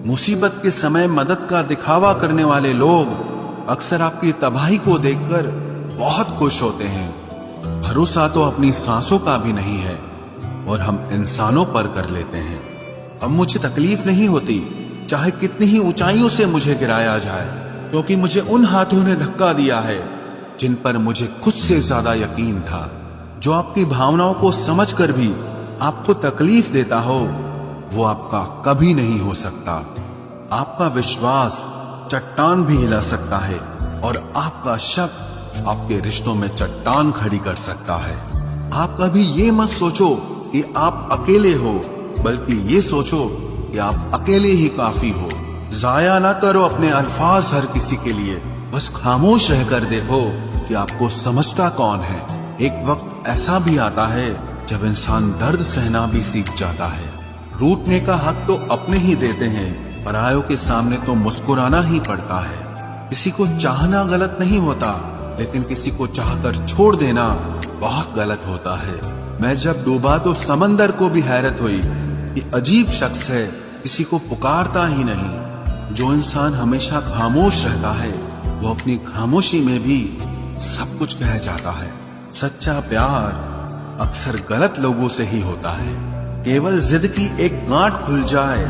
मुसीबत के समय मदद का दिखावा करने वाले लोग अक्सर आपकी तबाही को देखकर बहुत खुश होते हैं। भरोसा तो अपनी सांसों का भी नहीं है और हम इंसानों पर कर लेते हैं। अब मुझे तकलीफ नहीं होती चाहे कितनी ही ऊंचाइयों से मुझे गिराया जाए, क्योंकि मुझे उन हाथों ने धक्का दिया है जिन पर मुझे खुद से ज्यादा यकीन था। जो आपकी भावनाओं को समझकर भी आपको तकलीफ देता हो वो आपका कभी नहीं हो सकता। आपका विश्वास चट्टान भी हिला सकता है और आपका शक आपके रिश्तों में चट्टान खड़ी कर सकता है। आप कभी ये मत सोचो कि आप अकेले हो, बल्कि ये सोचो कि आप अकेले ही काफी हो। जाया ना करो अपने अल्फाज हर किसी के लिए, बस खामोश रहकर देखो कि आपको समझता कौन है। एक वक्त ऐसा भी आता है जब इंसान दर्द सहना भी सीख जाता है। रूठने का हक तो अपने ही देते हैं, परायों के सामने तो मुस्कुराना ही पड़ता है। किसी को चाहना गलत नहीं होता, लेकिन किसी को चाहकर छोड़ देना बहुत गलत होता है। मैं जब डूबा तो समंदर को भी हैरत हुई कि अजीब शख्स है, किसी को पुकारता ही नहीं। जो इंसान हमेशा खामोश रहता है वो अपनी खामोशी में भी सब कुछ कह जाता है। सच्चा प्यार अक्सर गलत लोगों से ही होता है। केवल जिद की एक गांठ खुल जाए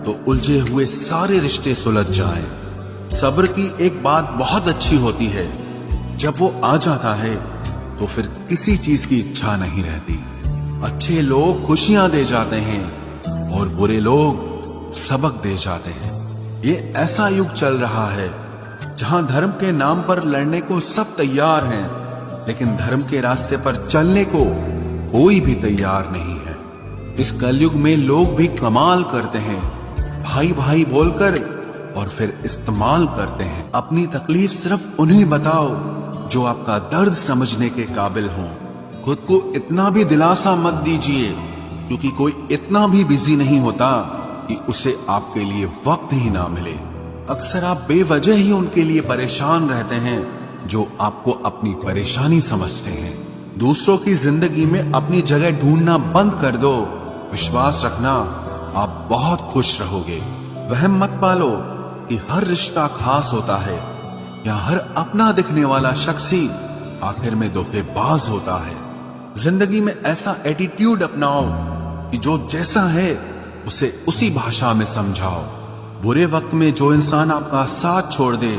तो उलझे हुए सारे रिश्ते सुलझ जाएं। सब्र की एक बात बहुत अच्छी होती है, जब वो आ जाता है तो फिर किसी चीज की इच्छा नहीं रहती। अच्छे लोग खुशियां दे जाते हैं और बुरे लोग सबक दे जाते हैं। ये ऐसा युग चल रहा है जहां धर्म के नाम पर लड़ने को सब तैयार हैं, लेकिन धर्म के रास्ते पर चलने को कोई भी तैयार नहीं है। इस कलयुग में लोग भी कमाल करते हैं, भाई भाई बोलकर और फिर इस्तेमाल करते हैं। अपनी तकलीफ सिर्फ उन्हें बताओ जो आपका दर्द समझने के काबिल हों। खुद को इतना भी दिलासा मत दीजिए, क्योंकि कोई इतना भी बिजी नहीं होता कि उसे आपके लिए वक्त ही ना मिले। अक्सर आप बेवजह ही उनके लिए परेशान रहते हैं जो आपको अपनी परेशानी समझते हैं। दूसरों की जिंदगी में अपनी जगह ढूंढना बंद कर दो। विश्वास रखना आप बहुत खुश रहोगे। वहम मत पालो कि हर रिश्ता खास होता है या हर अपना दिखने वाला शख्स ही आखिर में धोखेबाज होता है। जिंदगी में ऐसा एटीट्यूड अपनाओ कि जो जैसा है उसे उसी भाषा में समझाओ। बुरे वक्त में जो इंसान आपका साथ छोड़ दे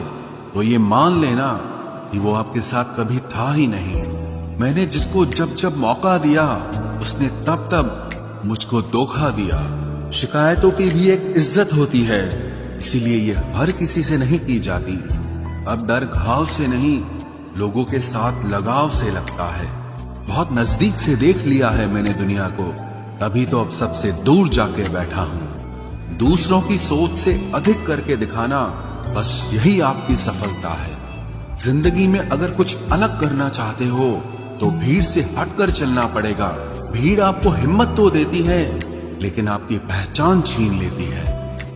तो ये मान लेना कि वो आपके साथ कभी था ही नहीं। मैंने जिसको जब जब मौका दिया उसने तब तब मुझको धोखा दिया। शिकायतों की भी एक इज्जत होती है, इसीलिए ये हर किसी से नहीं की जाती। अब डर घाव से नहीं, लोगों के साथ लगाव से लगता है। बहुत नजदीक से देख लिया है मैंने दुनिया को, तभी तो अब सबसे दूर जाके बैठा हूँ। दूसरों की सोच से अधिक करके दिखाना, बस यही आपकी सफलता है। जिंदगी में अगर कुछ अलग करना चाहते हो तो भीड़ से हटकर चलना पड़ेगा। भीड़ आपको हिम्मत तो देती है, लेकिन आपकी पहचान छीन लेती है।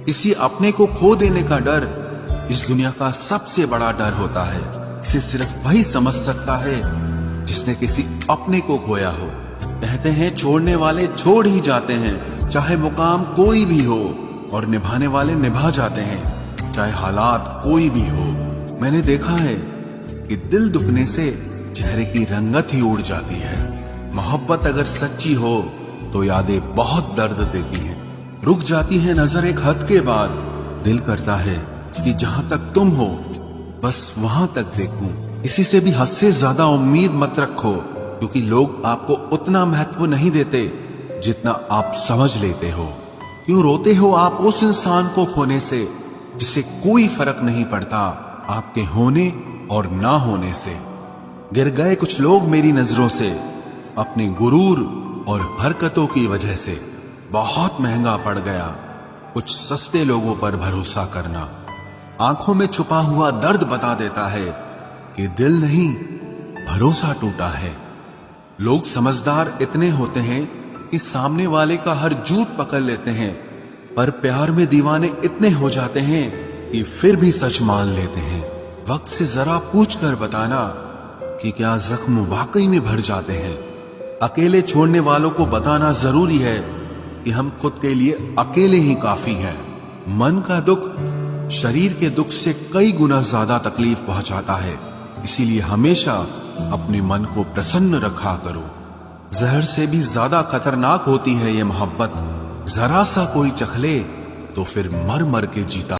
किसी अपने को खो देने का डर इस दुनिया का सबसे बड़ा डर होता है। इसे सिर्फ वही समझ सकता है जिसने किसी अपने को खोया हो। कहते हैं छोड़ने वाले छोड़ ही जाते हैं, चाहे मुकाम कोई भी हो, और निभाने वाले निभा जाते हैं, चाहे हालात कोई भी हो। मैंने देखा है कि दिल दुखने से चेहरे की रंगत ही उड़ जाती है। मोहब्बत अगर सच्ची हो तो यादें बहुत दर्द देती हैं। रुक जाती है नजर एक हद के बाद। दिल करता है कि जहां तक तुम हो बस वहां तक देखूं। किसी से भी हद से ज्यादा उम्मीद मत रखो, क्योंकि लोग आपको उतना महत्व नहीं देते जितना आप समझ लेते हो। क्यों रोते हो आप उस इंसान को खोने से जिसे कोई फर्क नहीं पड़ता आपके होने और ना होने से। गिर गए कुछ लोग मेरी नजरों से अपने गुरूर और हरकतों की वजह से। बहुत महंगा पड़ गया कुछ सस्ते लोगों पर भरोसा करना। आंखों में छुपा हुआ दर्द बता देता है कि दिल नहीं, भरोसा टूटा है। लोग समझदार इतने होते हैं कि सामने वाले का हर झूठ पकड़ लेते हैं, पर प्यार में दीवाने इतने हो जाते हैं कि फिर भी सच मान लेते हैं। वक्त से जरा पूछ कर बताना कि क्या जख्म वाकई में भर जाते हैं। अकेले छोड़ने वालों को बताना जरूरी है कि हम खुद के लिए अकेले ही काफी हैं। मन का दुख शरीर के दुख से कई गुना ज्यादा तकलीफ पहुंचाता है। इसीलिए हमेशा अपने मन को प्रसन्न रखा करो। जहर से भी ज्यादा खतरनाक होती है ये मोहब्बत। जरा सा कोई चख ले तो फिर मर मर के जीता